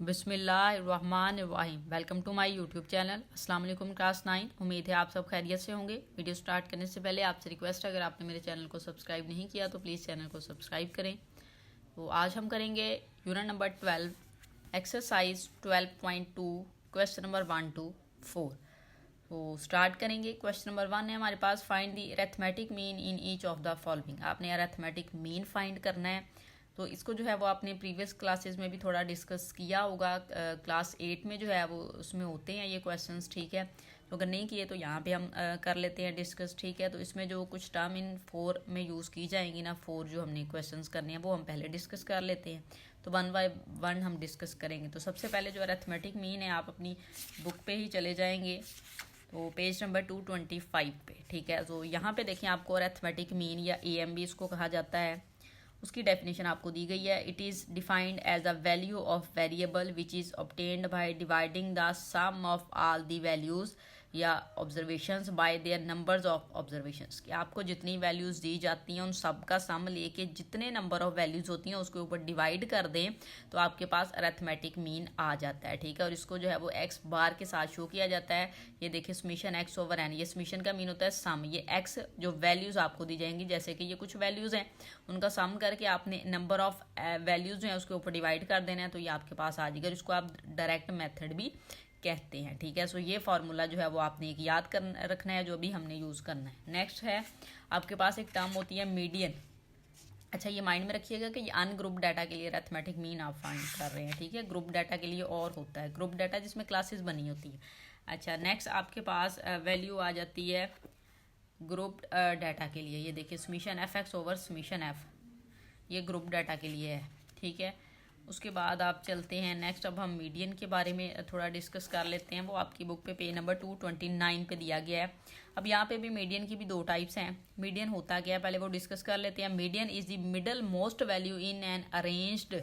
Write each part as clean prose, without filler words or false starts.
बिस्मिल्लाहिर्रहमानिर्रहीम। Welcome to my YouTube channel. अस्सलाम वालेकुम क्लास 9। उम्मीद है आप सब खैरियत से होंगे। वीडियो स्टार्ट करने से पहले आपसे रिक्वेस्ट है, अगर आपने मेरे चैनल को सब्सक्राइब नहीं किया तो प्लीज़ चैनल को सब्सक्राइब करें। तो आज हम करेंगे unit number 12 exercise 12.2 question number 1 to 4। तो स्टार्ट करेंगे। क्वेश्चन नंबर 1 है हमारे पास, find the arithmetic mean in each of the following. आपने अरिथमेटिक मीन फाइंड करना है। तो इसको जो है वो आपने प्रीवियस क्लासेस में भी थोड़ा डिस्कस किया होगा। क्लास 8 में जो है वो उसमें होते हैं ये क्वेश्चंस, ठीक है। तो अगर नहीं किए तो यहाँ पे हम कर लेते हैं डिस्कस, ठीक है। तो इसमें जो कुछ टर्म इन 4 में यूज़ की जाएंगी ना, 4 जो हमने क्वेश्चंस करने हैं वो हम पहले डिस्कस कर लेते हैं। तो 1 by 1 हम डिस्कस करेंगे। तो सबसे पहले जो अरिथमेटिक मीन है, आप अपनी बुक पे ही चले जाएंगे, तो पेज नंबर 225 पे, ठीक है। तो यहाँ पे देखें, आपको अरिथमेटिक मीन या AMB इसको कहा जाता है, उसकी डेफिनेशन आपको दी गई है। It is defined as a value of variable which is obtained by dividing the sum of all the values या observations by their numbers of observations. कि आपको जितनी वैल्यूज़ दी जाती हैं उन सब का सम लेके जितने नंबर ऑफ वैल्यूज़ होती हैं उसके ऊपर डिवाइड कर दें तो आपके पास अरिथमेटिक मीन आ जाता है, ठीक है। और इसको जो है वो एक्स बार के साथ शो किया जाता है। ये देखिए समीशन एक्स ओवर एन, ये समीशन का मीन होता है सम। ये एक्स जो वैल्यूज़ आपको दी जाएंगी, जैसे कि ये कुछ वैल्यूज़ हैं, उनका सम करके आपने नंबर ऑफ वैल्यूज़ जो है उसके ऊपर डिवाइड कर देना है, तो ये आपके पास आ जाएगा। इसको आप डायरेक्ट मेथड भी कहते हैं, ठीक है। सो ये फार्मूला जो है वो आपने एक याद कर रखना है, जो भी हमने यूज़ करना है। नेक्स्ट है आपके पास एक टर्म होती है मीडियन। अच्छा, ये माइंड में रखिएगा कि अनग्रुप डाटा के लिए अरिथमेटिक मीन आप फाइंड कर रहे हैं, ठीक है। ग्रुप डाटा के लिए और होता है, ग्रुप डाटा जिसमें क्लासेस बनी होती है। अच्छा, नेक्स्ट आपके पास वैल्यू आ जाती है ग्रुप डाटा के लिए। ये देखिए summation F x over summation F, ये ग्रुप डाटा के लिए है, ठीक है। उसके बाद आप चलते हैं नेक्स्ट। अब हम मीडियन के बारे में थोड़ा डिस्कस कर लेते हैं। वो आपकी बुक पे पेज नंबर 229 पे दिया गया है। अब यहाँ पे भी मीडियन की भी 2 टाइप्स हैं। मीडियन होता क्या है पहले वो डिस्कस कर लेते हैं। Median is the middle most value in an arranged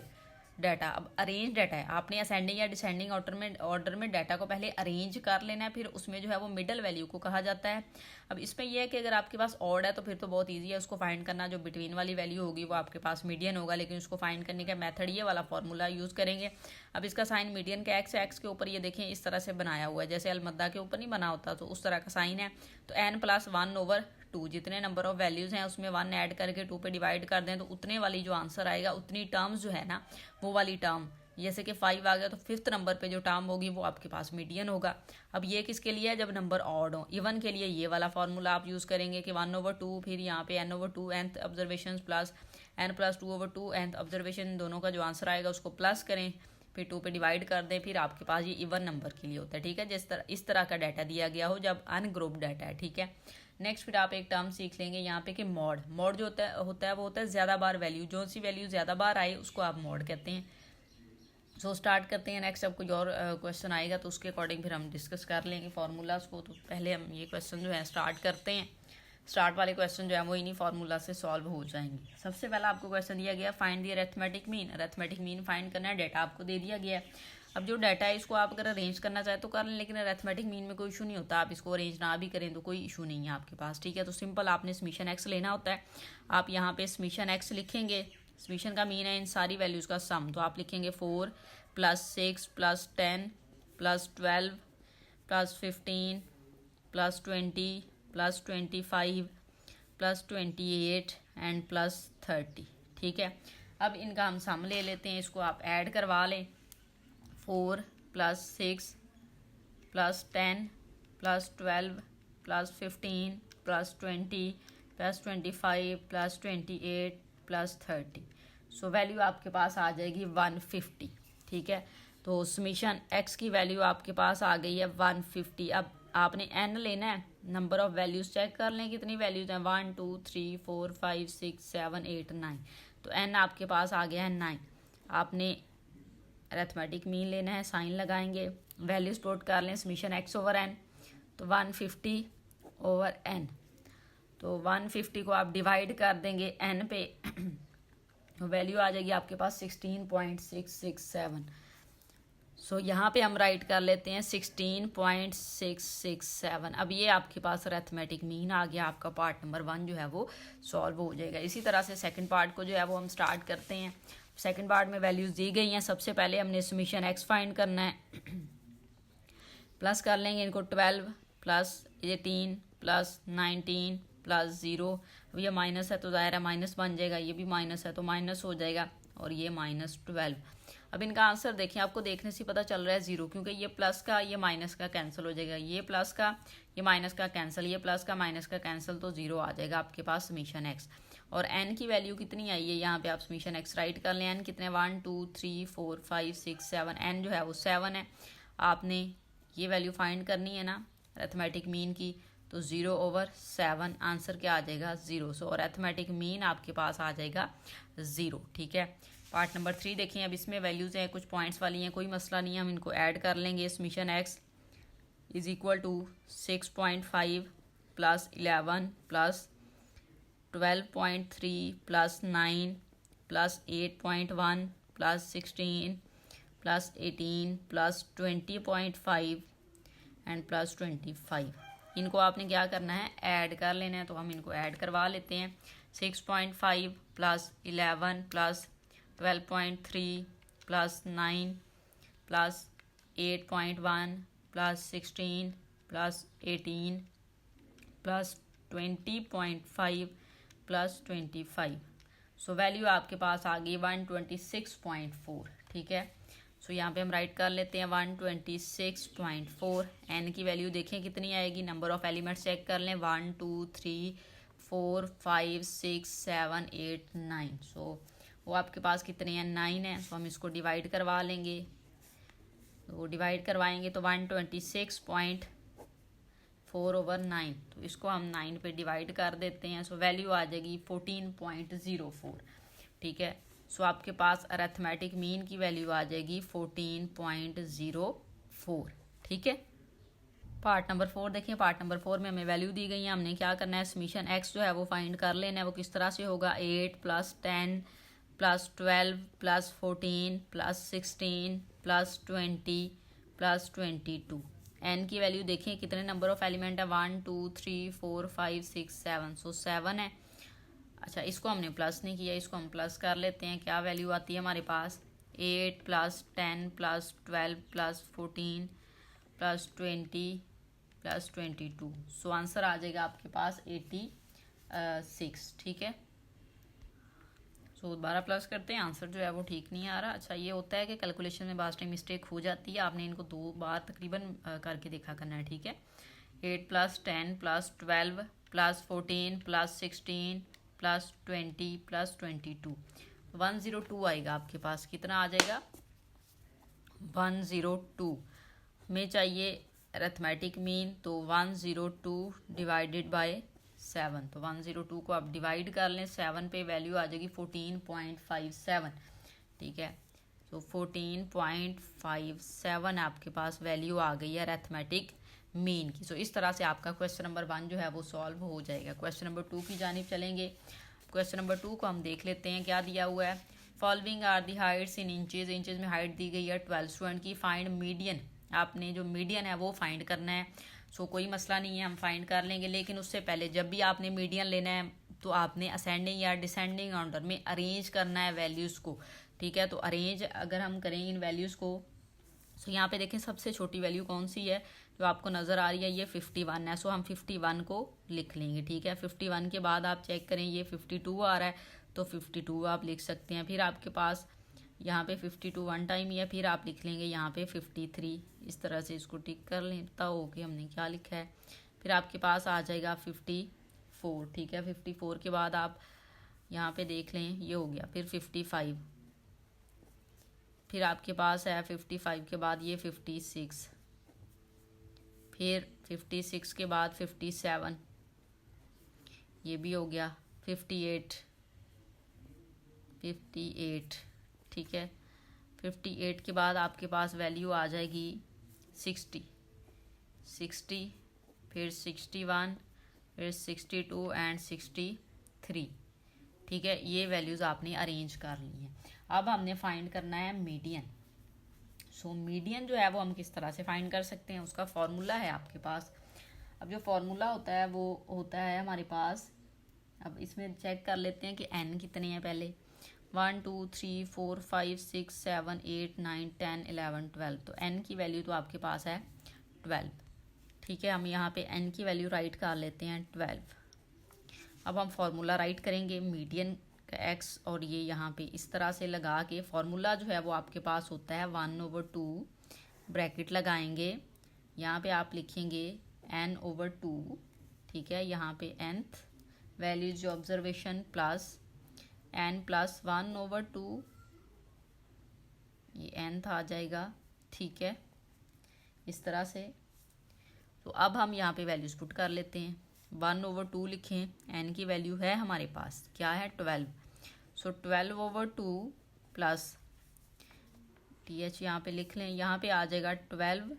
data. अब अरेंज डाटा है, आपने असेंडिंग या डिसेंडिंग ऑर्डर में डाटा को पहले अरेंज कर लेना है, फिर उसमें जो है वो मिडल वैल्यू को कहा जाता है। अब इसमें यह है कि अगर आपके पास ऑड है तो फिर तो बहुत इजी है उसको फाइंड करना। जो बिटवीन वाली वैल्यू होगी वो आपके पास मीडियन होगा, लेकिन उसको फाइंड करने का मेथड ये वाला फॉर्मूला यूज़ करेंगे। अब इसका साइन मीडियन का एक्स के ऊपर ये देखें इस तरह से बनाया हुआ है, जैसे अलमद्दा के ऊपर नहीं बना होता, तो उस तरह का साइन है। तो n+1/2 जितने नंबर ऑफ वैल्यूज़ हैं उसमें 1 ऐड करके 2 पे डिवाइड कर दें तो उतने वाली जो आंसर आएगा, उतनी टर्म्स जो है ना वो वाली टर्म, जैसे कि 5 आ गया तो 5th नंबर पे जो टर्म होगी वो आपके पास मीडियन होगा। अब ये किसके लिए है, जब नंबर ऑड हो। इवन के लिए ये वाला फार्मूला आप यूज़ करेंगे कि 1/2, फिर यहाँ पे n/2 nth observation plus n+2/2 nth observation, दोनों का जो आंसर आएगा उसको प्लस करें, फिर 2 पे डिवाइड कर दें, फिर आपके पास ये इवन नंबर के लिए होता है, ठीक है। इस तरह का डाटा दिया गया हो जब अनग्रुप डाटा है, ठीक है। नेक्स्ट फिर आप एक टर्म सीख लेंगे यहाँ पे कि मॉड जो होता है वो होता है ज़्यादा बार वैल्यू। जो सी वैल्यू ज़्यादा बार आए उसको आप मॉड कहते हैं। सो स्टार्ट करते हैं। नेक्स्ट अब कोई और क्वेश्चन आएगा तो उसके अकॉर्डिंग फिर हम डिस्कस कर लेंगे फार्मूलाज को। तो पहले हम ये क्वेश्चन जो है स्टार्ट करते हैं। स्टार्ट वाले क्वेश्चन जो है वो इन्हीं फार्मूला से सॉल्व हो जाएंगे। सबसे पहला आपको क्वेश्चन दिया गया, find the arithmetic mean. Arithmetic mean find करना है, डाटा आपको दे दिया गया है। अब जो डाटा है इसको आप अगर अरेंज करना चाहे तो कर लें, लेकिन अरिथमेटिक मीन में कोई इशू नहीं होता। आप इसको अरेंज ना भी करें तो कोई इशू नहीं है आपके पास, ठीक है। तो सिंपल आपने समीशन एक्स लेना होता है। आप यहाँ पे समीशन एक्स लिखेंगे। समीशन का मीन है इन सारी वैल्यूज़ का सम, तो आप लिखेंगे 4 + 6 + 10 + 12 + 15 + 20 + 25 + 28 एंड +30, ठीक है। अब इनका हम सम ले लेते हैं, इसको आप ऐड करवा लें। 4 + 6 + 10 + 12 + 15 + 20 + 25 + 28 + 30। सो वैल्यू आपके पास आ जाएगी 150, ठीक है। तो समीशन एक्स की वैल्यू आपके पास आ गई है 150। अब आपने n लेना है, नंबर ऑफ वैल्यूज़ चेक कर लें कितनी वैल्यूज़ हैं, 1 2 3 4 5 6 7 8 9। तो n आपके पास आ गया है 9। आपने अरिथमेटिक मीन लेना है, साइन लगाएंगे, वैल्यूज प्लॉट कर लें, समीशन एक्स ओवर एन, तो 150 ओवर n। तो 150 को आप डिवाइड कर देंगे n पे, तो वैल्यू आ जाएगी आपके पास 16.667। सो यहाँ पे हम राइट कर लेते हैं 16.667। अब ये आपके पास अरिथमेटिक मीन आ गया। आपका पार्ट नंबर 1 जो है वो सॉल्व हो जाएगा। इसी तरह से सेकंड पार्ट को जो है वो हम स्टार्ट करते हैं। सेकंड पार्ट में वैल्यूज़ दी गई हैं। सबसे पहले हमने समीशन एक्स फाइंड करना है। प्लस कर लेंगे इनको 12 प्लस 18 प्लस 19 प्लस 0। अब ये माइनस है तो ज़ाहिर है माइनस बन जाएगा, ये भी माइनस है तो माइनस हो जाएगा, और ये -12। अब इनका आंसर देखिए, आपको देखने से पता चल रहा है 0, क्योंकि ये प्लस का ये माइनस का कैंसिल हो जाएगा, ये प्लस का ये माइनस का कैंसिल, ये प्लस का माइनस का कैंसिल, तो 0 आ जाएगा आपके पास समीशन एक्स। और एन की वैल्यू कितनी आई है, यहाँ पे आप समीशन एक्स राइट कर लें। एन कितने 1 2 3 4 5 6 7, एन जो है वो 7 है। आपने ये वैल्यू फाइंड करनी है ना अरिथमेटिक मीन की, तो 0/7 आंसर क्या आ जाएगा 0। सो और अरिथमेटिक मीन आपके पास आ जाएगा 0। ठीक है। पार्ट नंबर 3 देखें। अब इसमें वैल्यूज़ हैं कुछ पॉइंट्स वाली हैं, कोई मसला नहीं है, हम इनको ऐड कर लेंगे। Summation x is equal to 6.5 plus 11 plus 12.3 plus 9 plus 8.1 plus 16 plus 18 plus 20.5 and plus 25। इनको आपने क्या करना है, ऐड कर लेना है, तो हम इनको ऐड करवा लेते हैं। 6.5 plus 11 plus 12.3 plus 9 plus 8.1 plus 16 plus 18 plus 20.5 plus 25। So value आपके पास आ गई 126.4। ठीक है। सो यहाँ पे हम राइट कर लेते हैं 126.4। एन की वैल्यू देखें कितनी आएगी, नंबर ऑफ एलिमेंट्स चेक कर लें, 1 2 3 4 5 6 7 8 9। सो वो आपके पास कितने हैं 9 है। तो हम इसको डिवाइड करवा लेंगे, तो डिवाइड करवाएंगे तो 126.4/9, तो इसको हम 9 पे डिवाइड कर देते हैं। सो वैल्यू आ जाएगी 14.04। ठीक है। सो आपके पास अरिथमेटिक मीन की वैल्यू आ जाएगी 14.04। ठीक है। पार्ट नंबर 4 देखिए। पार्ट नंबर 4 में हमें वैल्यू दी गई है, हमने क्या करना है, समीशन एक्स जो है वो फाइंड कर लेना है। वो किस तरह से होगा, 8 plus 10 plus 12 plus 14 plus 16 plus 20 plus 22। N की वैल्यू देखें कितने नंबर ऑफ एलिमेंट है, 1 2 3 4 5 6 7। सो 7 है। अच्छा, इसको हमने प्लस नहीं किया, इसको हम प्लस कर लेते हैं। क्या वैल्यू आती है हमारे पास, 8 plus 10 plus 12 plus 14 plus 20 plus 22। So answer आ जाएगा आपके पास 86। ठीक है। सो दोबारा प्लस करते हैं, आंसर जो है वो ठीक नहीं आ रहा। अच्छा, ये होता है कि कैलकुलेशन में बार टाइम मिस्टेक हो जाती है, आपने इनको 2 बार तकरीबन करके देखा करना है। ठीक है। 8 plus 10 plus 12 plus 14 plus 16 plus 20 plus 22। 102 आएगा आपके पास। कितना आ जाएगा, 102 में चाहिए अरिथमेटिक मीन, तो 102 डिवाइडेड बाय 7। तो 102 को आप डिवाइड कर लें 7 पे, वैल्यू आ जाएगी 14.57। ठीक है। तो 14.57 आपके पास वैल्यू आ गई है अरिथमेटिक मीन की। सो इस तरह से आपका क्वेश्चन नंबर 1 जो है वो सॉल्व हो जाएगा। क्वेश्चन नंबर 2 की जानिब चलेंगे। क्वेश्चन नंबर 2 को हम देख लेते हैं, क्या दिया हुआ है। Following are the heights in inches. Inches में हाइट दी गई है 12 स्टूडेंट की। Find median. आपने जो मीडियन है वो फाइंड करना है। सो कोई मसला नहीं है, हम फाइंड कर लेंगे, लेकिन उससे पहले जब भी आपने मीडियन लेना है तो आपने असेंडिंग या डिसेंडिंग ऑर्डर में अरेंज करना है वैल्यूज़ को। ठीक है। तो अरेंज अगर हम करें इन वैल्यूज़ को, सो यहाँ पे देखें सबसे छोटी वैल्यू कौन सी है जो आपको नज़र आ रही है, ये 51 है। सो हम 51 को लिख लेंगे। ठीक है। 51 के बाद आप चेक करें, ये 52 आ रहा है, तो 52 आप लिख सकते हैं। फिर आपके पास यहाँ पे 52 1 टाइम ही है, फिर आप लिख लेंगे यहाँ पे 53। इस तरह से इसको टिक कर लेता हो कि हमने क्या लिखा है। फिर आपके पास आ जाएगा 54। ठीक है। 54 के बाद आप यहाँ पे देख लें, ये हो गया। फिर 55, फिर आपके पास है 55 के बाद ये 56, फिर 56 के बाद 57, ये भी हो गया। 58। ठीक है। 58 के बाद आपके पास वैल्यू आ जाएगी 60, फिर 61, फिर 62 एंड 63। ठीक है। ये वैल्यूज़ आपने अरेंज कर ली हैं। अब हमने फाइंड करना है मीडियन। सो मीडियन जो है वो हम किस तरह से फाइंड कर सकते हैं, उसका फॉर्मूला है आपके पास। अब जो फॉर्मूला होता है वो होता है हमारे पास, अब इसमें चेक कर लेते हैं कि एन कितने हैं पहले। 1 2 3 4 5 6 7 8 9 10 11 12। तो n की वैल्यू तो आपके पास है 12। ठीक है, हम यहाँ पे n की वैल्यू राइट कर लेते हैं 12। अब हम फार्मूला राइट करेंगे मीडियन का x, और ये यहाँ पे इस तरह से लगा के फार्मूला जो है वो आपके पास होता है 1/2, ब्रैकेट लगाएंगे, यहाँ पे आप लिखेंगे n/2। ठीक है, यहाँ पे nth values observation plus n plus 1/2, ये nth आ जाएगा। ठीक है, इस तरह से। तो अब हम यहाँ पे वैल्यूज पुट कर लेते हैं। 1/2 लिखें, n की वैल्यू है हमारे पास क्या है 12। सो 12/2 प्लस th यहाँ पे लिख लें, यहाँ पे आ जाएगा 12,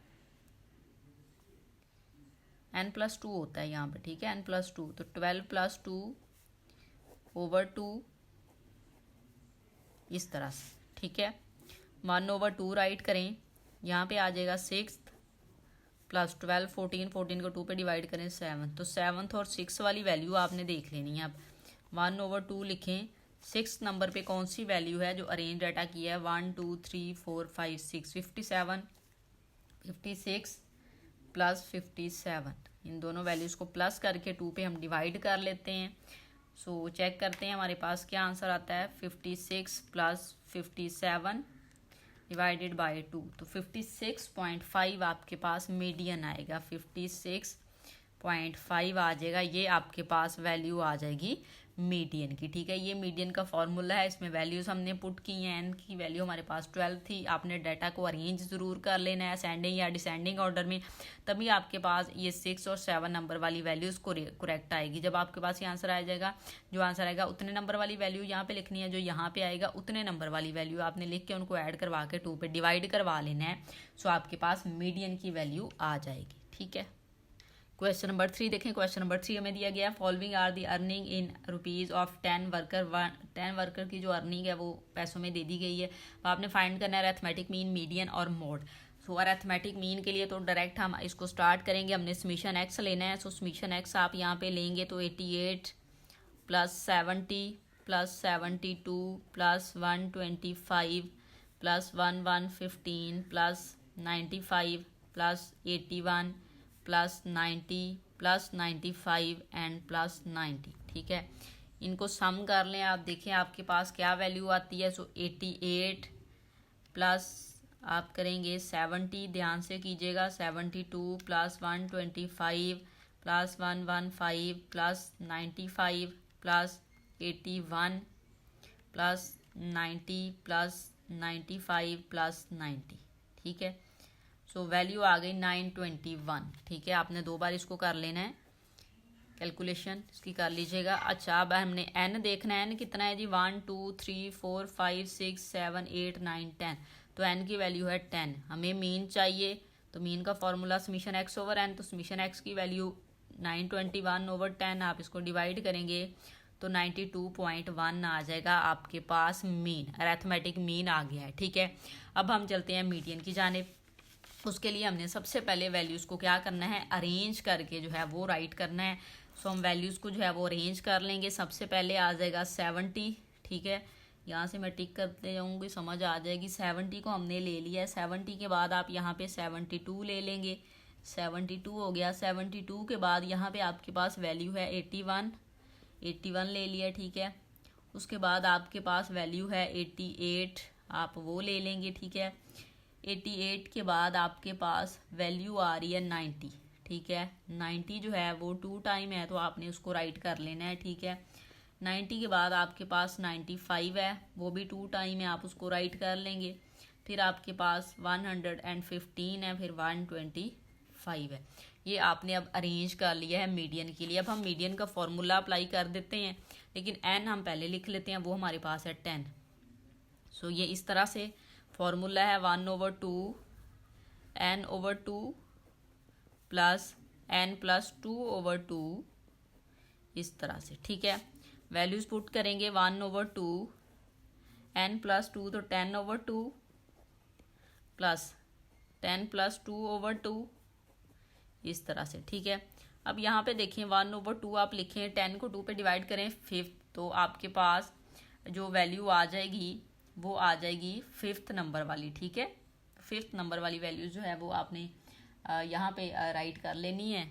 n+2 होता है यहाँ पे। ठीक है, n+2, तो 12 + 2/2 इस तरह से। ठीक है, 1/2 राइट करें, यहाँ पे आ जाएगा 6 प्लस 12 14 14 को 2 पे डिवाइड करें 7, तो 7th और 6 वाली वैल्यू आपने देख लेनी है। अब 1/2 लिखें, 6 नंबर पे कौन सी वैल्यू है जो अरेंज डाटा की है 1 2 3 4 5 6 57 56 प्लस 57, इन दोनों वैल्यूज़ को प्लस करके 2 पे हम डिवाइड कर लेते हैं। सो चेक करते हैं हमारे पास क्या आंसर आता है। 56 प्लस 57 डिवाइडेड बाय 2, तो 56.5 आपके पास मीडियन आएगा। 56.5 आ जाएगा, ये आपके पास वैल्यू आ जाएगी मीडियन की। ठीक है, ये मीडियन का फॉर्मूला है, इसमें वैल्यूज हमने पुट की हैं। एन की वैल्यू हमारे पास 12 थी। आपने डाटा को अरेंज ज़रूर कर लेना है असेंडिंग या डिसेंडिंग ऑर्डर में, तभी आपके पास ये 6 और 7 नंबर वाली वैल्यूज़ करेक्ट आएगी। जब आपके पास ये आंसर आ जाएगा, जो आंसर आएगा उतने नंबर वाली वैल्यू यहाँ पे लिखनी है, जो यहाँ पे आएगा उतने नंबर वाली वैल्यू आपने लिख के उनको ऐड करवा के 2 पे डिवाइड करवा लेना है। सो आपके पास मीडियन की वैल्यू आ जाएगी। ठीक है, क्वेश्चन नंबर 3 देखें। क्वेश्चन नंबर 3 हमें दिया गया है, following are the earning in rupees of 10 worker. 10 worker की जो अर्निंग है वो पैसों में दे दी गई है। तो आपने फाइंड करना है अरिथमेटिक मीन, मीडियन और मोड। सो अरिथमेटिक मीन के लिए तो डायरेक्ट हम इसको स्टार्ट करेंगे, हमने समीशन एक्स लेना है। सो समीशन एक्स आप यहाँ पे लेंगे तो 88 plus 70 plus 72 plus 125 plus 115 plus 95 plus 81 plus 90 plus 95 and plus 90। ठीक है, इनको सम कर लें, आप देखें आपके पास क्या वैल्यू आती है। सो 88 प्लस आप करेंगे 70, ध्यान से कीजिएगा, 72 plus 125 plus 115 plus 95 plus 81 plus 90 plus 95 plus 90। ठीक है, सो वैल्यू आ गई 921। ठीक है, आपने 2 बार इसको कर लेना है, कैलकुलेशन इसकी कर लीजिएगा। अच्छा, अब हमने n देखना है, n कितना है जी 1 2 3 4 5 6 7 8 9 10, तो n की वैल्यू है 10। हमें मीन चाहिए, तो मीन का formula summation x over n, तो समीशन x की वैल्यू 921/10, आप इसको डिवाइड करेंगे तो 92.1 आ जाएगा आपके पास मीन, अरिथमेटिक मीन आ गया है। ठीक है, अब हम चलते हैं मीडियन की जानिब। उसके लिए हमने सबसे पहले वैल्यूज़ को क्या करना है, अरेंज करके जो है वो राइट करना है। सो हम वैल्यूज़ को जो है वो अरेंज कर लेंगे। सबसे पहले आ जाएगा 70। ठीक है, यहाँ से मैं टिक करते जाऊँगी, समझ आ जाएगी। 70 को हमने ले लिया है। 70 के बाद आप यहाँ पे 72 ले लेंगे, 72 हो गया। 72 के बाद यहाँ पे आपके पास वैल्यू है 81, 81 ले लिया। ठीक है, उसके बाद आपके पास वैल्यू है 88, आप वो ले लेंगे। ठीक है, 88 के बाद आपके पास वैल्यू आ रही है 90। ठीक है, 90 जो है वो 2 टाइम है, तो आपने उसको राइट कर लेना है। ठीक है, 90 के बाद आपके पास 95 है, वो भी 2 टाइम है, आप उसको राइट कर लेंगे। फिर आपके पास 115 है, फिर 125 है। ये आपने अब अरेंज कर लिया है मीडियन के लिए। अब हम मीडियन का फॉर्मूला अप्लाई कर देते हैं, लेकिन n हम पहले लिख लेते हैं, वो हमारे पास है 10। सो ये इस तरह से फॉर्मूला है 1/2 n/2 प्लस n प्लस 2/2 इस तरह से। ठीक है, वैल्यूज पुट करेंगे 1/2 n प्लस 2, तो 10/2 प्लस 10 प्लस 2/2 इस तरह से। ठीक है, अब यहाँ पे देखें 1/2 आप लिखें, 10 को 2 पे डिवाइड करें 5, तो आपके पास जो वैल्यू आ जाएगी वो आ जाएगी 5th नंबर वाली, ठीक है। 5th नंबर वाली वैल्यू जो है वो आपने यहाँ पे राइट कर लेनी है,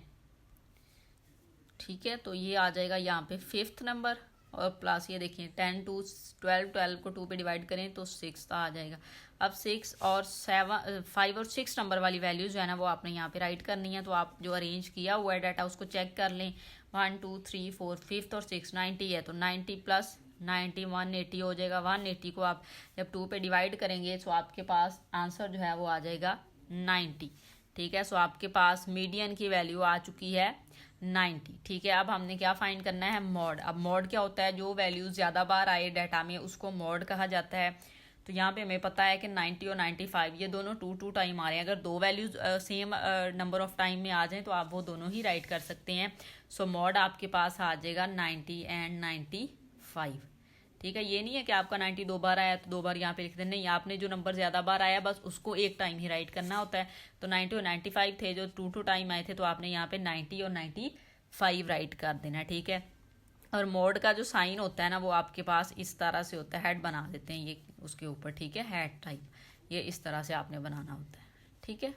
ठीक है। तो ये आ जाएगा यहाँ पे 5th नंबर और प्लस ये देखिए 10 टू 12, 12 को 2 पे डिवाइड करें तो 6 आ जाएगा। अब 6 और 7, 5 और 6 नंबर वाली वैल्यू जो है ना वो आपने यहाँ पे राइट करनी है। तो आप जो अरेंज किया हुआ है डाटा उसको चेक कर लें। 1 2 3 4 5th और 6 90 है तो 90 प्लस 90 180 हो जाएगा। 180 को आप जब 2 पे डिवाइड करेंगे तो आपके पास आंसर जो है वो आ जाएगा 90, ठीक है। सो आपके पास मीडियन की वैल्यू आ चुकी है 90, ठीक है। अब हमने क्या फाइंड करना है, मॉड। अब मॉड क्या होता है, जो वैल्यूज ज़्यादा बार आए डाटा में उसको मॉड कहा जाता है। तो यहाँ पे हमें पता है कि 90 और 95 ये दोनों 2 टाइम आ रहे हैं। अगर दो values same number of time में आ जाएं तो आप वो दोनों ही राइट कर सकते हैं। सो मॉड आपके पास आ जाएगा 90 एंड 95, ठीक है। ये नहीं है कि आपका 90 2 बार आया तो 2 बार यहाँ पे लिख दें, नहीं, आपने जो नंबर ज़्यादा बार आया बस उसको एक टाइम ही राइट करना होता है। तो 90 और 95 थे जो 2 टाइम आए थे तो आपने यहाँ पे 90 और 95 राइट कर देना, ठीक है। और मोड का जो साइन होता है ना वो आपके पास इस तरह से होता है, हेड बना देते हैं ये उसके ऊपर, ठीक है, हेड टाइप, ये इस तरह से आपने बनाना होता है, ठीक है।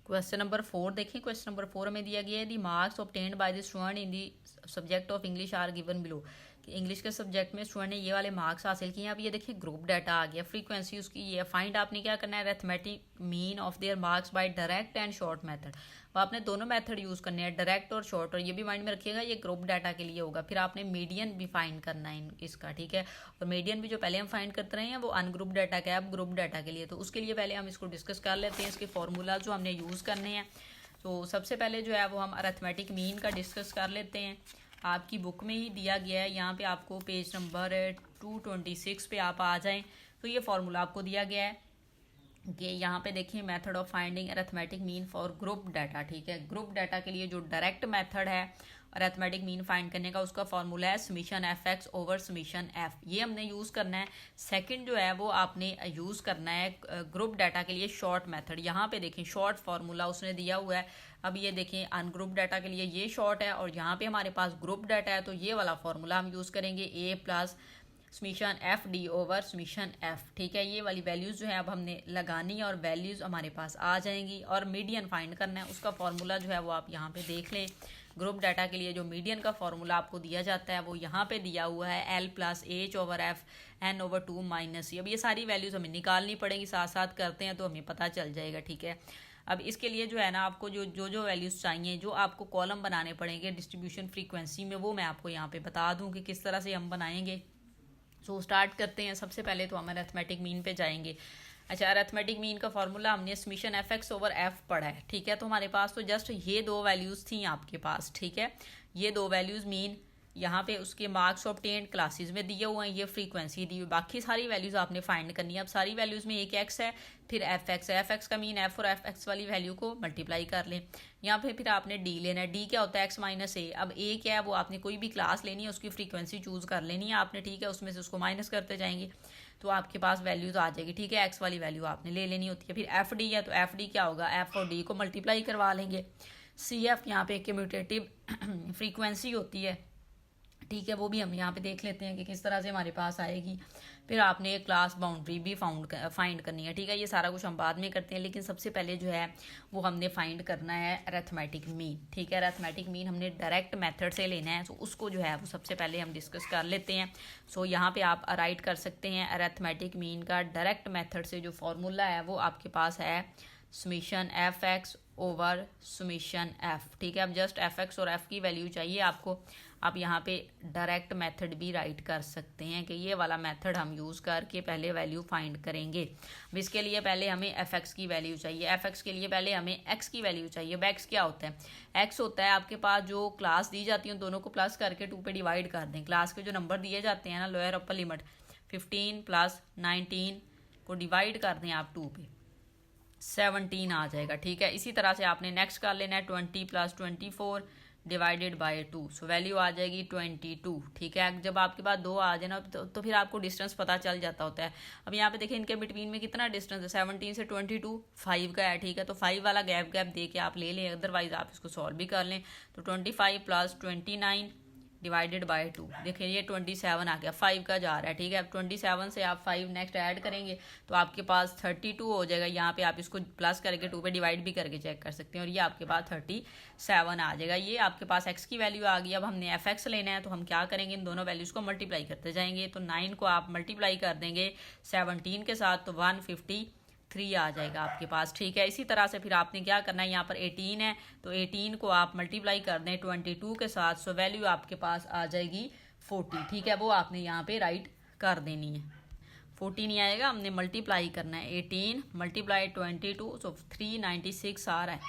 क्वेश्चन नंबर 4 देखिए। क्वेश्चन नंबर 4 में दिया गया है the marks obtained by the student in the subject of English are given below, कि इंग्लिश के सब्जेक्ट में स्टूडेंट ने ये वाले मार्क्स हासिल किए हैं। अब ये देखिए ग्रुप डाटा आ गया, फ्रीक्वेंसी उसकी ये फाइंड आपने क्या करना है, arithmetic mean of their marks bye direct and short method. वो आपने दोनों मेथड यूज़ करने हैं, डायरेक्ट और शॉर्ट, और ये भी माइंड में रखिएगा ये ग्रुप डाटा के लिए होगा। फिर आपने मीडियन भी फाइंड करना है इसका, ठीक है। और मीडियन भी जो पहले हम फाइंड करते रहे हैं वो अनग्रुप डाटा का है, अब ग्रुप डाटा के लिए। तो उसके लिए पहले हम इसको डिस्कस कर लेते हैं, इसके फॉर्मूला जो हमने यूज़ करने हैं। तो सबसे पहले जो है वो हम अरिथमेटिक मीन का डिस्कस कर लेते हैं। आपकी बुक में ही दिया गया है, यहाँ पे आपको पेज नंबर 226 पे आप आ जाएं तो ये फार्मूला आपको दिया गया है कि यहाँ पे देखिए method of finding arithmetic mean for group data, ठीक है। ग्रुप डाटा के लिए जो डायरेक्ट मेथड है अरिथमेटिक मीन फाइंड करने का उसका फॉर्मूला है summation F x over summation F, ये हमने यूज़ करना है। सेकंड जो है वो आपने यूज़ करना है ग्रुप डाटा के लिए शॉर्ट मेथड। यहाँ पे देखें शॉर्ट फार्मूला उसने दिया हुआ है। अब ये देखें अनग्रुप डाटा के लिए ये शॉर्ट है और यहाँ पे हमारे पास ग्रुप डाटा है तो ये वाला फार्मूला हम यूज़ करेंगे A plus summation F D over summation F, ठीक है। ये वाली वैल्यूज़ जो है अब हमने लगानी है और वैल्यूज़ हमारे पास आ जाएंगी। और मीडियन फाइंड करना है, उसका फार्मूला जो है वो आप यहाँ पे देख लें। ग्रुप डाटा के लिए जो मीडियन का फार्मूला आपको दिया जाता है वो यहाँ पे दिया हुआ है L plus H over F N over 2 minus C. अब ये सारी वैल्यूज़ हमें निकालनी पड़ेंगी, साथ साथ करते हैं तो हमें पता चल जाएगा, ठीक है। अब इसके लिए जो है ना आपको जो वैल्यूज़ चाहिए, जो आपको कॉलम बनाने पड़ेंगे डिस्ट्रीब्यूशन फ्रीक्वेंसी में, वो मैं आपको यहाँ पे बता दूँ कि किस तरह से हम बनाएंगे। सो स्टार्ट करते हैं। सबसे पहले तो हम अरिथमेटिक मीन पे जाएंगे। अच्छा, अरिथमेटिक मीन का फॉर्मूला हमने summation F x over F पढ़ा है, ठीक है। तो हमारे पास तो जस्ट ये दो वैल्यूज़ थी आपके पास, ठीक है। ये दो वैल्यूज़ मीन, यहाँ पे उसके मार्क्स ऑब्टेन्ड क्लासेस में दिए हुए हैं, ये फ्रीक्वेंसी दी हुई, बाकी सारी वैल्यूज़ आपने फाइंड करनी है। अब सारी वैल्यूज़ में एक एक्स है फिर एफ एक्स है, एफ एक्स का मीन एफ और एफ एक्स वाली वैल्यू को मल्टीप्लाई कर लें। यहाँ पे फिर आपने डी लेना है, डी क्या होता है एक्स माइनस ए। अब ए क्या है, वो आपने कोई भी क्लास लेनी है उसकी फ्रीक्वेंसी चूज़ कर लेनी है आपने, ठीक है। उसमें से उसको माइनस करते जाएंगे तो आपके पास वैल्यू तो आ जाएगी, ठीक है। एक्स वाली वैल्यू आपने ले लेनी होती है। फिर एफ डी है तो एफ डी क्या होगा, एफ और डी को मल्टीप्लाई करवा लेंगे। सी एफ यहाँ पे कम्यूटेटिव फ्रीक्वेंसी होती है, ठीक है, वो भी हम यहाँ पे देख लेते हैं कि किस तरह से हमारे पास आएगी। फिर आपने क्लास बाउंड्री भी फाइंड करनी है, ठीक है। ये सारा कुछ हम बाद में करते हैं, लेकिन सबसे पहले जो है वो हमने फाइंड करना है अरिथमेटिक मीन, ठीक है। अरिथमेटिक मीन हमने डायरेक्ट मेथड से लेना है, तो उसको जो है वो सबसे पहले हम डिस्कस कर लेते हैं। सो यहाँ पे आप राइट कर सकते हैं अरिथमेटिक मीन का डायरेक्ट मेथड से जो फॉर्मूला है वो आपके पास है summation F x over summation F, ठीक है। अब जस्ट एफ एक्स और एफ की वैल्यू चाहिए आपको। आप यहाँ पे डायरेक्ट मेथड भी राइट कर सकते हैं कि ये वाला मेथड हम यूज़ करके पहले वैल्यू फाइंड करेंगे। अब इसके लिए पहले हमें एफ एक्स की वैल्यू चाहिए, एफ एक्स के लिए पहले हमें एक्स की वैल्यू चाहिए। अब एक्स क्या होता है, एक्स होता है आपके पास जो क्लास दी जाती है दोनों को प्लस करके 2 पे डिवाइड कर दें। क्लास के जो नंबर दिए जाते हैं ना लोअर अपर लिमिट 15 प्लस 19 को डिवाइड कर दें आप 2 पे, 17 आ जाएगा, ठीक है। इसी तरह से आपने नेक्स्ट कर लेना है 20 plus 24 divided by 2, so value आ जाएगी 22, ठीक है। जब आपके पास 2 आ जाए ना तो फिर आपको डिस्टेंस पता चल जाता होता है। अब यहाँ पे देखिए इनके बिटवीन में कितना डिस्टेंस है, 17 से 22 5 का है, ठीक है। तो 5 वाला गैप दे के आप ले लें, अदरवाइज आप इसको सॉल्व भी कर लें। तो 25 प्लस 29 डिवाइडेड बाय 2। देखिए ये 27 आ गया, 5 का जा रहा है, ठीक है। अब 27 से आप 5 नेक्स्ट ऐड करेंगे तो आपके पास 32 हो जाएगा। यहाँ पे आप इसको प्लस करके 2 पे डिवाइड भी करके चेक कर सकते हैं और ये आपके पास 37 आ जाएगा। ये आपके पास x की वैल्यू आ गई। अब हमने fx लेना है तो हम क्या करेंगे, इन दोनों वैल्यूज़ को मल्टीप्लाई करते जाएंगे। तो 9 को आप मल्टीप्लाई कर देंगे 17 के साथ तो 153 आ जाएगा आपके पास, ठीक है। इसी तरह से फिर आपने क्या करना है, यहाँ पर 18 है तो 18 को आप मल्टीप्लाई कर दें 22 के साथ, सो वैल्यू आपके पास आ जाएगी 40, ठीक है। वो आपने यहाँ पे राइट कर देनी है। 40 नहीं आएगा, हमने मल्टीप्लाई करना है 18 मल्टीप्लाई 22, सो 396 आ रहा है,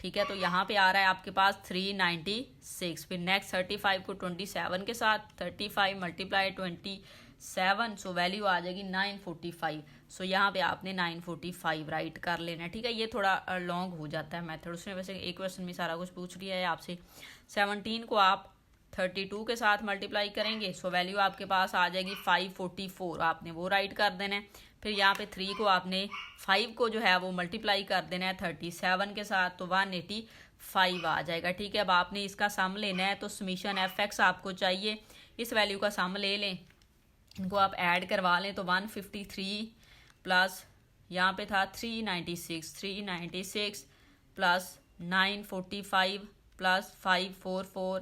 ठीक है। तो यहाँ पे आ रहा है आपके पास 396। फिर नेक्स्ट 35 को 27 के साथ 35 मल्टीप्लाई 27, सो वैल्यू आ जाएगी 945। सो यहाँ पे आपने 945 राइट कर लेना है, ठीक है। ये थोड़ा लॉन्ग हो जाता है मेथड, उसने वैसे एक क्वेश्चन में सारा कुछ पूछ लिया है आपसे। 17 को आप 32 के साथ मल्टीप्लाई करेंगे, सो वैल्यू आपके पास आ जाएगी 544, आपने वो राइट कर देना है। फिर यहाँ पे 3 को आपने 5 को जो है वो मल्टीप्लाई कर देना है 37 के साथ, तो 185 आ जाएगा, ठीक है। अब आपने इसका सम लेना है तो समीशन fx आपको चाहिए, इस वैल्यू का सम ले लें, इनको आप ऐड करवा लें तो 153 प्लस यहाँ पे था 396 प्लस 945 प्लस 544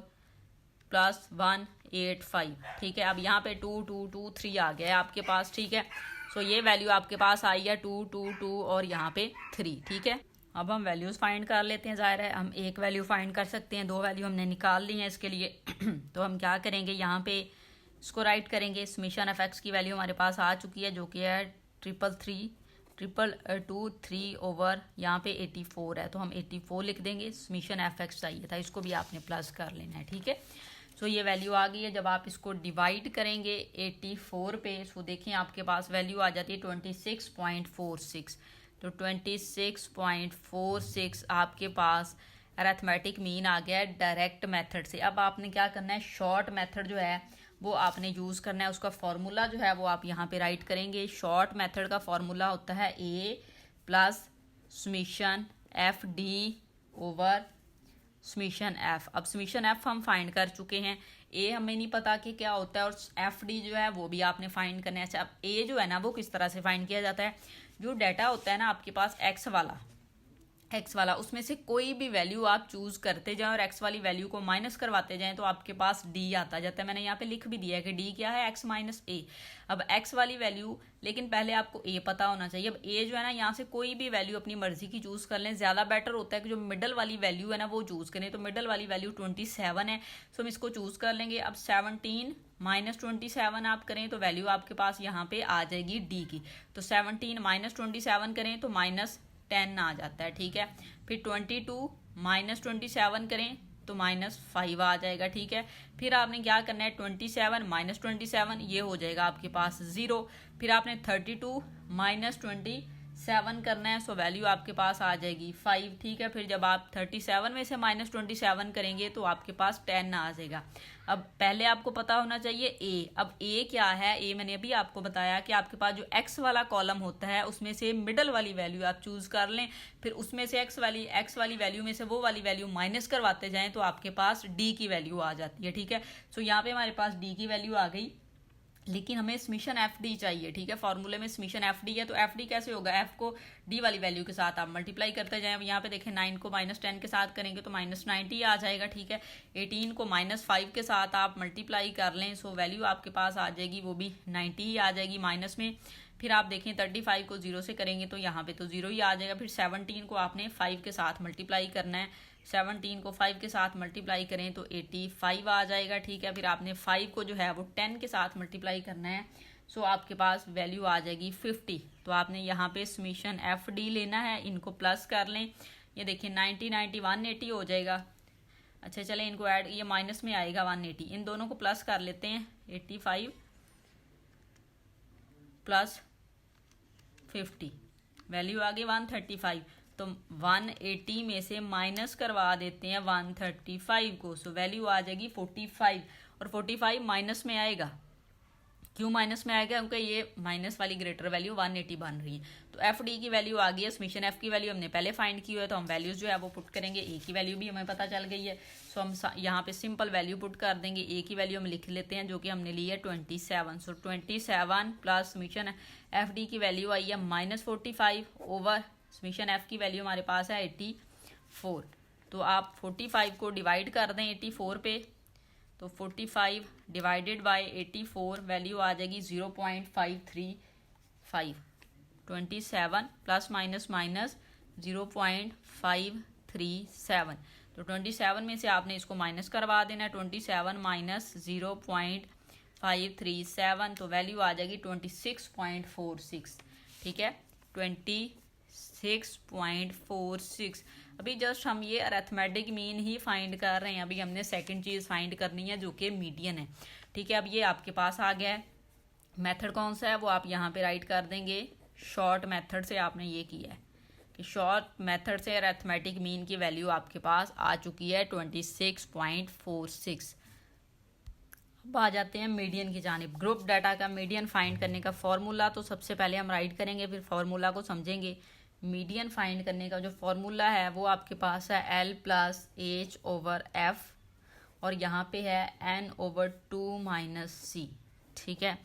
प्लस 185, ठीक है। अब यहाँ पे 2223 आ गया है आपके पास, ठीक है। सो ये वैल्यू आपके पास आई है 222 और यहाँ पे 3, ठीक है। अब हम वैल्यूज़ फाइंड कर लेते हैं। ज़ाहिर है हम एक वैल्यू फाइंड कर सकते हैं, 2 वैल्यू हमने निकाल ली हैं इसके लिए तो हम क्या करेंगे, यहाँ पे इसको राइट करेंगे। समीशन ऑफ एक्स की वैल्यू हमारे पास आ चुकी है जो कि है 333 ओवर यहाँ पे 84 है, तो हम 84 लिख देंगे। समीशन एफ एक्स चाहिए था, इसको भी आपने प्लस कर लेना है, ठीक है। सो ये वैल्यू आ गई है। जब आप इसको डिवाइड करेंगे 84 पे, सो देखें आपके पास वैल्यू आ जाती है 26.46, तो 26.46 आपके पास अरिथमेटिक मीन आ गया है डायरेक्ट मेथड से। अब आपने क्या करना है, शॉर्ट मेथड जो है वो आपने यूज़ करना है। उसका फॉर्मूला जो है वो आप यहाँ पे राइट करेंगे। शॉर्ट मेथड का फॉर्मूला होता है a plus summation F D over summation F. अब समीशन एफ हम फाइंड कर चुके हैं, ए हमें नहीं पता कि क्या होता है और एफ डी जो है वो भी आपने फाइंड करना है। अच्छा, अब ए जो है ना वो किस तरह से फाइंड किया जाता है, जो डाटा होता है ना आपके पास एक्स वाला, उसमें से कोई भी वैल्यू आप चूज करते जाएं और एक्स वाली वैल्यू को माइनस करवाते जाएं तो आपके पास डी आता जाता है। मैंने यहाँ पे लिख भी दिया है कि डी क्या है, एक्स माइनस ए। अब एक्स वाली वैल्यू, लेकिन पहले आपको ए पता होना चाहिए। अब ए जो है ना, यहाँ से कोई भी वैल्यू अपनी मर्जी की चूज कर लें, ज्यादा बेटर होता है कि जो मिडल वाली वैल्यू है ना वो चूज करें। तो मिडल वाली वैल्यू 27 है, सो हम इसको चूज कर लेंगे। अब 17 माइनस 27 आप करें तो वैल्यू आपके पास यहाँ पे आ जाएगी डी की। तो 17 माइनस 27 करें तो -10 आ जाता है, ठीक है। फिर 22 माइनस 27 करें तो -5 आ जाएगा, ठीक है। फिर आपने क्या करना है, 27 माइनस 27 ये हो जाएगा आपके पास 0। फिर आपने 32 माइनस 27 करना है, सो वैल्यू आपके पास आ जाएगी 5, ठीक है। फिर जब आप 37 में से -27 करेंगे तो आपके पास 10 आ जाएगा। अब पहले आपको पता होना चाहिए ए। अब ए क्या है, ए मैंने अभी आपको बताया कि आपके पास जो एक्स वाला कॉलम होता है उसमें से मिडल वाली वैल्यू आप चूज कर लें, फिर उसमें से एक्स वाली वैल्यू में से वो वाली वैल्यू माइनस करवाते जाएं तो आपके पास डी की वैल्यू आ जाती है, ठीक है। सो यहाँ पे हमारे पास डी की वैल्यू आ गई, लेकिन हमें समीशन एफ डी चाहिए, ठीक है। फॉर्मूले में समीशन एफ डी है, तो एफ डी कैसे होगा, एफ को डी वाली वैल्यू के साथ आप मल्टीप्लाई करते जाएं। अब यहाँ पे देखें 9 को -10 के साथ करेंगे तो -90 आ जाएगा, ठीक है। 18 को -5 के साथ आप मल्टीप्लाई कर लें, सो वैल्यू आपके पास आ जाएगी वो भी 90 ही आ जाएगी माइनस में। फिर आप देखें 35 को 0 से करेंगे तो यहाँ पे तो 0 ही आ जाएगा। फिर 17 को आपने 5 के साथ मल्टीप्लाई करना है, 17 को 5 के साथ मल्टीप्लाई करें तो 85 आ जाएगा, ठीक है। फिर आपने 5 को जो है वो 10 के साथ मल्टीप्लाई करना है, सो आपके पास वैल्यू आ जाएगी 50। तो आपने यहाँ पे समीशन एफ डी लेना है, इनको प्लस कर लें। ये देखिए 90 180 हो जाएगा। अच्छा चलें इनको ऐड, ये माइनस में आएगा 180, इन दोनों को प्लस कर लेते हैं। 85 प्लस 50 वैल्यू आ गई 135, तो 180 में से माइनस करवा देते हैं 135 को, सो वैल्यू आ जाएगी 45 और 45 माइनस में आएगा क्यों माइनस में आएगा? क्योंकि ये माइनस वाली ग्रेटर वैल्यू 180 बन रही है। तो एफ डी की वैल्यू आ गई है, समीशन एफ की वैल्यू हमने पहले फाइंड की हुई है, तो हम वैल्यूज जो है वो पुट करेंगे। ए की वैल्यू भी हमें पता चल गई है, सो हम यहाँ पे सिंपल वैल्यू पुट कर देंगे। ए की वैल्यू हम लिख लेते हैं जो कि हमने ली है 27। सो 27 प्लस समीशन एफ डी की वैल्यू आई है -45 ओवर समीशन एफ की वैल्यू हमारे पास है 84। तो आप 45 को डिवाइड कर दें 84 पे, तो 45 डिवाइडेड बाय 84 वैल्यू आ जाएगी 0.535। 27 प्लस माइनस माइनस 0.537। तो 27 में से आपने इसको माइनस करवा देना है, 27 माइनस 0.537, तो वैल्यू आ जाएगी 26.46। ठीक है, 26.46। अभी जस्ट हम ये अरिथमेटिक मीन ही फाइंड कर रहे हैं। अभी हमने सेकंड चीज़ फाइंड करनी है जो कि मीडियन है। ठीक है, अब ये आपके पास आ गया है। मेथड कौन सा है वो आप यहाँ पे राइट कर देंगे। शॉर्ट मेथड से आपने ये किया है कि शॉर्ट मेथड से अरिथमेटिक मीन की वैल्यू आपके पास आ चुकी है 26.46। अब आ जाते हैं मीडियन की जानिब। ग्रुप डाटा का मीडियन फाइंड करने का फॉर्मूला तो सबसे पहले हम राइट करेंगे, फिर फॉर्मूला को समझेंगे। मीडियन फाइंड करने का जो फॉर्मूला है वो आपके पास है L plus H over F, और यहाँ पे है N ओवर 2 माइनस C। ठीक है,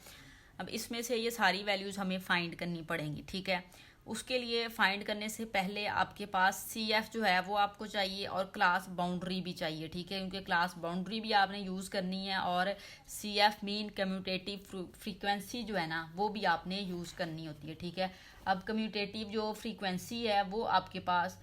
अब इसमें से ये सारी वैल्यूज़ हमें फाइंड करनी पड़ेंगी। ठीक है, उसके लिए फाइंड करने से पहले आपके पास CF जो है वो आपको चाहिए और क्लास बाउंड्री भी चाहिए। ठीक है, क्योंकि क्लास बाउंड्री भी आपने यूज़ करनी है और CF मीन कम्यूटेटिव फ्रीक्वेंसी जो है ना वो भी आपने यूज़ करनी होती है। ठीक है, अब कम्यूटेटिव जो फ्रीक्वेंसी है वो आपके पास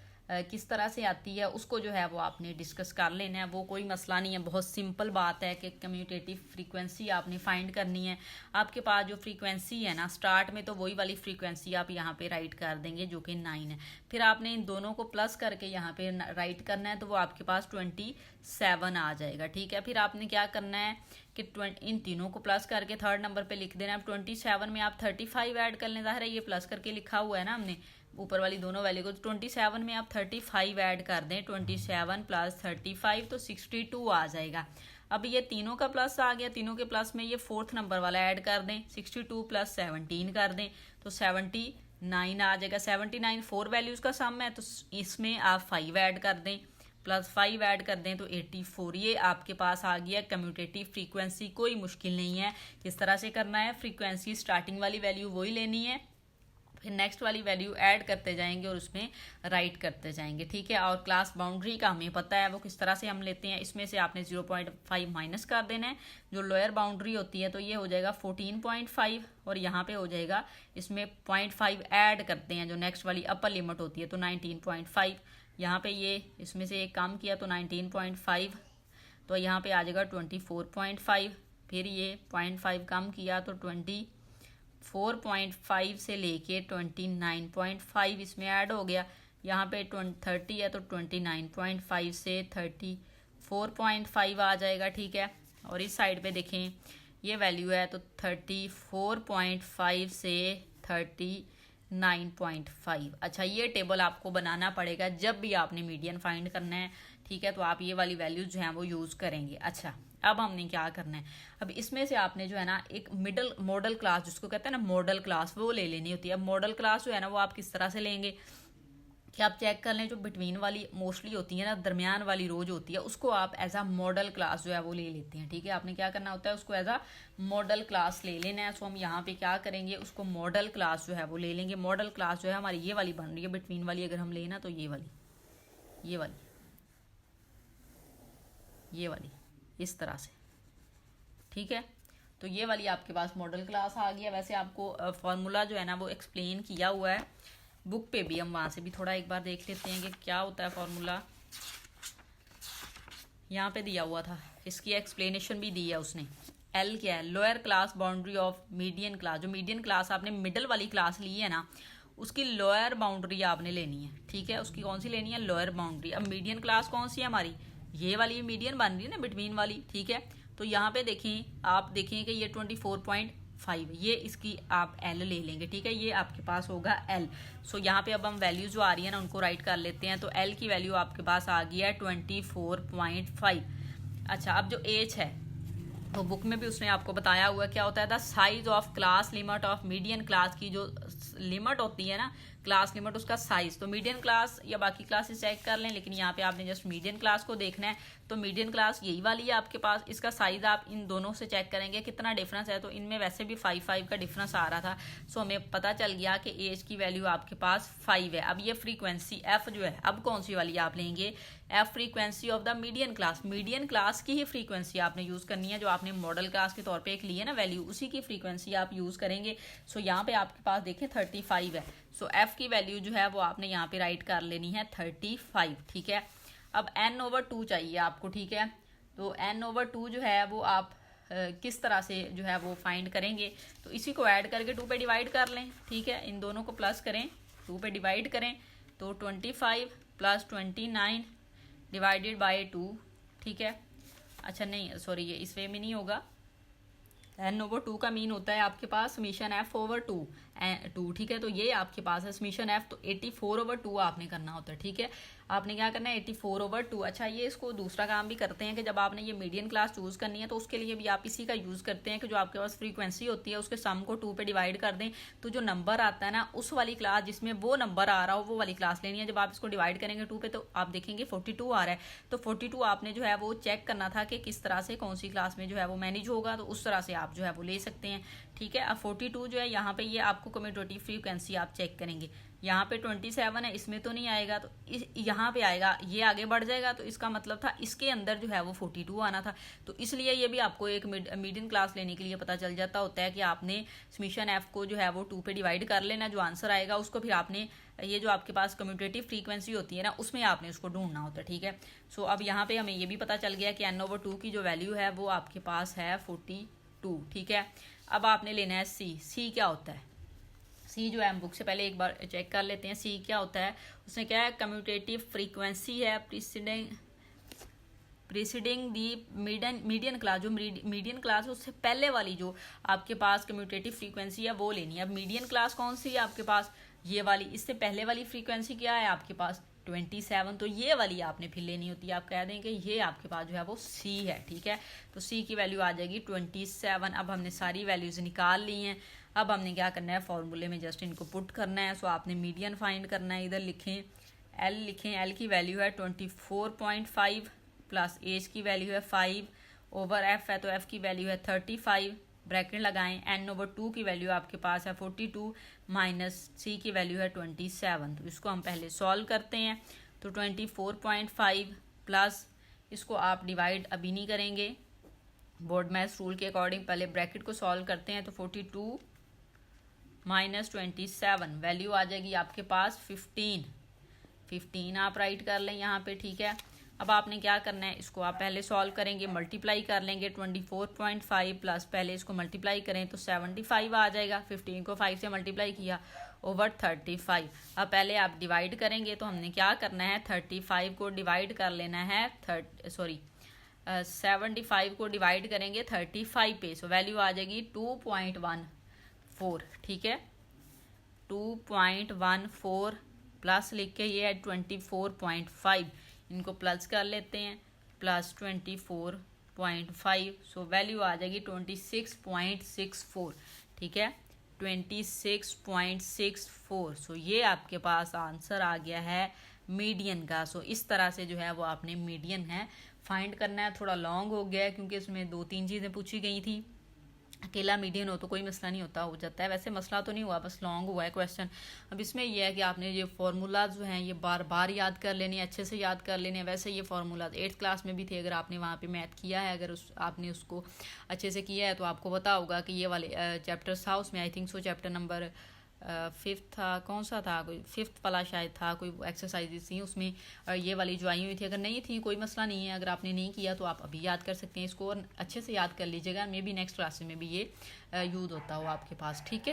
किस तरह से आती है उसको जो है वो आपने डिस्कस कर लेना है। वो कोई मसला नहीं है, बहुत सिंपल बात है कि कम्यूटेटिव फ्रीक्वेंसी आपने फाइंड करनी है। आपके पास जो फ्रीक्वेंसी है ना स्टार्ट में, तो वही वाली फ्रीक्वेंसी आप यहाँ पे राइट कर देंगे जो कि 9 है। फिर आपने इन दोनों को प्लस करके यहाँ पे राइट करना है, तो वो आपके पास 27 आ जाएगा। ठीक है, फिर आपने क्या करना है कि इन तीनों को प्लस करके थर्ड नंबर पे लिख देना है। अब 27 में आप 35 ऐड कर लें, ज़ाहिर है ये प्लस करके लिखा हुआ है ना हमने ऊपर वाली दोनों वैल्यू को। 27 में आप 35 ऐड कर दें, 27 प्लस 35 तो 62 आ जाएगा। अब ये तीनों का प्लस आ गया, तीनों के प्लस में ये फोर्थ नंबर वाला ऐड कर दें, 62 प्लस 17 कर दें तो 79 आ जाएगा। 79 4 वैल्यूज़ का सम है, तो इसमें आप 5 ऐड कर दें, प्लस 5 ऐड कर दें तो 84। ये आपके पास आ गया कम्यूटेटिव फ्रीक्वेंसी। कोई मुश्किल नहीं है, किस तरह से करना है, फ्रीक्वेंसी स्टार्टिंग वाली वैल्यू वही लेनी है, फिर नेक्स्ट वाली वैल्यू ऐड करते जाएंगे और उसमें राइट करते जाएंगे। ठीक है, और क्लास बाउंड्री का हमें पता है वो किस तरह से हम लेते हैं। इसमें से आपने 0.5 माइनस कर देना है, जो लोअर बाउंड्री होती है, तो ये हो जाएगा 14.5 और यहाँ पे हो जाएगा इसमें 0.5 ऐड करते हैं जो नेक्स्ट वाली अपर लिमिट होती है, तो 19.5। यहाँ पे ये इसमें से एक कम किया तो 19.5, तो यहाँ पे आ जाएगा 24.5। फिर ये 0.5 कम किया तो 24.5 से लेके 29.5 इसमें ऐड हो गया। यहाँ पे 30 है तो 29.5 से 34.5 आ जाएगा। ठीक है, और इस साइड पे देखें ये वैल्यू है तो 34.5 से 39.5। अच्छा, ये टेबल आपको बनाना पड़ेगा जब भी आपने मीडियन फाइंड करना है। ठीक है, तो आप ये वाली वैल्यूज जो हैं वो यूज़ करेंगे। अच्छा, अब हमने क्या करना है, अब इसमें से आपने जो है ना एक मॉडल क्लास जिसको कहते हैं ना मॉडल क्लास, वो ले लेनी होती है। अब मॉडल क्लास जो है ना वो आप किस तरह से लेंगे कि आप चेक कर लें, जो बिटवीन वाली मोस्टली होती है ना, दरमियान वाली रो जो होती है, उसको आप एज अ मॉडल क्लास जो है वो ले लेते हैं। ठीक है, आपने क्या करना होता है, उसको एज अ मॉडल क्लास ले लेना है। सो हम यहाँ पे क्या करेंगे, उसको मॉडल क्लास जो है वो ले लेंगे। मॉडल क्लास जो है हमारी ये वाली बन रही है, बिटवीन वाली अगर हम लेना तो ये वाली इस तरह से। ठीक है, तो ये वाली आपके पास मॉडल क्लास आ गया। वैसे आपको फॉर्मूला जो है ना वो एक्सप्लेन किया हुआ है बुक पे भी, हम वहाँ से भी थोड़ा एक बार देख लेते हैं कि क्या होता है फॉर्मूला। यहाँ पे दिया हुआ था, इसकी एक्सप्लेनेशन भी दी है उसने। एल क्या है, lower class boundary of median class. जो मीडियन क्लास आपने मिडल वाली क्लास ली है ना, उसकी लोअर बाउंड्री आपने लेनी है। ठीक है, उसकी कौन सी लेनी है, लोअर बाउंड्री। अब मीडियन क्लास कौन सी है हमारी, ये वाली मीडियन बन रही है ना, बिटवीन वाली। ठीक है, तो यहाँ पे देखें, आप देखें कि ये 24.5, ये इसकी आप एल ले लेंगे। ठीक है, ये आपके पास होगा एल। सो यहाँ पे अब हम वैल्यू जो आ रही है ना उनको राइट कर लेते हैं। तो एल की वैल्यू आपके पास आ गई है 24.5। अच्छा, अब जो एच है, तो बुक में भी उसने आपको बताया हुआ क्या होता है, the size of class limit of median class की जो लिमिट होती है ना, क्लास लिमिट, उसका साइज। तो मीडियन क्लास या बाकी क्लासेस चेक कर लें, लेकिन यहाँ पे आपने जस्ट मीडियन क्लास को देखना है। तो मीडियन क्लास यही वाली है आपके पास, इसका साइज आप इन दोनों से चेक करेंगे कितना डिफरेंस है। तो इनमें वैसे भी 5 का डिफरेंस आ रहा था, सो हमें पता चल गया कि एज की वैल्यू आपके पास 5 है। अब ये फ्रीक्वेंसी एफ जो है, अब कौन सी वाली आप लेंगे, F frequency of the median class. Median class की ही फ्रीक्वेंसी आपने यूज करनी है, जो आपने मॉडल क्लास के तौर पे एक ली है ना वैल्यू, उसी की फ्रीक्वेंसी आप यूज करेंगे। सो यहाँ पे आपके पास देखें 35 है। सो एफ की वैल्यू जो है वो आपने यहाँ पे राइट कर लेनी है 35, ठीक है। अब n/2 चाहिए आपको, ठीक है। तो n/2 जो है वो आप किस तरह से जो है वो फाइंड करेंगे, तो इसी को ऐड करके 2 पे डिवाइड कर लें, ठीक है। इन दोनों को प्लस करें, 2 पे डिवाइड करें, तो 25 + 29 डिवाइडेड बाय 2, ठीक है। अच्छा नहीं सॉरी, ये इस वे में नहीं होगा। n/2 का मीन होता है आपके पास समीशन f/2, ठीक है। तो ये आपके पास है समीशन f, तो 84/2 आपने करना होता है, ठीक है। आपने क्या करना है 84/2। अच्छा, ये इसको दूसरा काम भी करते हैं कि जब आपने ये मीडियन क्लास चूज करनी है तो उसके लिए भी आप इसी का यूज करते हैं कि जो आपके पास फ्रीक्वेंसी होती है उसके सम को 2 पे डिवाइड कर दें, तो जो नंबर आता है ना उस वाली क्लास जिसमें वो नंबर आ रहा हो वो वाली क्लास लेनी है। जब आप इसको डिवाइड करेंगे 2 पे तो आप देखेंगे 42 आ रहा है, तो 42 आपने जो है वो चेक करना था कि किस तरह से कौन सी क्लास में जो है वो मैनेज होगा, तो उस तरह से आप जो है वो ले सकते हैं, ठीक है। अब 42 जो है यहाँ पे ये आपको कम्यूटेटिव फ्रीक्वेंसी आप चेक करेंगे, यहाँ पे 27 है, इसमें तो नहीं आएगा, तो यहाँ पे आएगा, ये आगे बढ़ जाएगा, तो इसका मतलब था इसके अंदर जो है वो 42 आना था। तो इसलिए ये भी आपको एक मीडियन क्लास लेने के लिए पता चल जाता होता है कि आपने समीशन एफ को जो है वो 2 पे डिवाइड कर लेना, जो आंसर आएगा उसको फिर आपने ये जो आपके पास कम्यूटेटिव फ्रीक्वेंसी होती है ना उसमें आपने उसको ढूंढना होता है, ठीक है। सो अब यहाँ पे हमें ये भी पता चल गया कि n/2 की जो वैल्यू है वो आपके पास है 42, ठीक है। अब आपने लेना है सी क्या होता है। सी जो है हम बुक से पहले एक बार चेक कर लेते हैं, सी क्या होता है। उसने क्या है, कम्यूटेटिव फ्रीक्वेंसी है प्रीसीडिंग दी मीडियन क्लास। जो मीडियन क्लास है उससे पहले वाली जो आपके पास कम्यूटेटिव फ्रीक्वेंसी है वो लेनी है। अब मीडियन क्लास कौन सी है आपके पास, ये वाली। इससे पहले वाली फ्रीक्वेंसी क्या है आपके पास 27, तो ये वाली आपने फिर लेनी होती है। आप कह दें कि ये आपके पास जो है वो सी है, ठीक है। तो सी की वैल्यू आ जाएगी 27। अब हमने सारी वैल्यूज निकाल ली हैं। अब हमने क्या करना है, फॉर्मूले में जस्ट इनको पुट करना है। सो आपने मीडियन फाइंड करना है, इधर लिखें एल, एल की वैल्यू है 24.5 प्लस एज की वैल्यू है 5/f है, तो f की वैल्यू है 35, ब्रैकेट लगाएं। n/2 की वैल्यू आपके पास है 42 माइनस c की वैल्यू है 27। तो इसको हम पहले सॉल्व करते हैं। तो 24.5 प्लस इसको आप डिवाइड अभी नहीं करेंगे, बोर्ड मैथ्स रूल के अकॉर्डिंग पहले ब्रैकेट को सॉल्व करते हैं। तो 42 माइनस 27 वैल्यू आ जाएगी आपके पास 15 आप राइट कर लें यहाँ पे, ठीक है। अब आपने क्या करना है, इसको आप पहले सॉल्व करेंगे, मल्टीप्लाई कर लेंगे। 24.5 प्लस पहले इसको मल्टीप्लाई करें तो 75 आ जाएगा। 15 को 5 से मल्टीप्लाई किया ओवर 35। अब पहले आप डिवाइड करेंगे, तो हमने क्या करना है 35 को डिवाइड कर लेना है 75 को डिवाइड करेंगे 35 पे। सो वैल्यू आ जाएगी 2.14, ठीक है। 2.14 प्लस लिख के ये है 24.5, इनको प्लस कर लेते हैं, प्लस 24.5। सो वैल्यू आ जाएगी 26.64, ठीक है। 26.64। सो ये आपके पास आंसर आ गया है मीडियन का। सो इस तरह से जो है वो आपने मीडियन है फाइंड करना है। थोड़ा लॉन्ग हो गया है क्योंकि इसमें 2-3 चीज़ें पूछी गई थी। अकेला मीडियन हो तो कोई मसला नहीं होता, हो जाता है। वैसे मसला तो नहीं हुआ, बस लॉन्ग हुआ है क्वेश्चन। अब इसमें यह है कि आपने ये फार्मूलाज जो हैं ये बार बार याद कर लेने, अच्छे से याद कर लेने। वैसे ये फार्मूलाज 8th क्लास में भी थे, अगर आपने वहाँ पे मैथ किया है, अगर आपने उसको अच्छे से किया है तो आपको पता होगा कि ये वाले चैप्टर्स था उसमें। I think so chapter number 5th था, कौन सा था, कोई 5th वाला शायद था, कोई एक्सरसाइजेस थी उसमें ये वाली जो आई हुई थी। अगर नहीं थी कोई मसला नहीं है, अगर आपने नहीं किया तो आप अभी याद कर सकते हैं इसको, और अच्छे से याद कर लीजिएगा। मे बी नेक्स्ट क्लास में भी ये यूज़ होता हो आपके पास, ठीक है।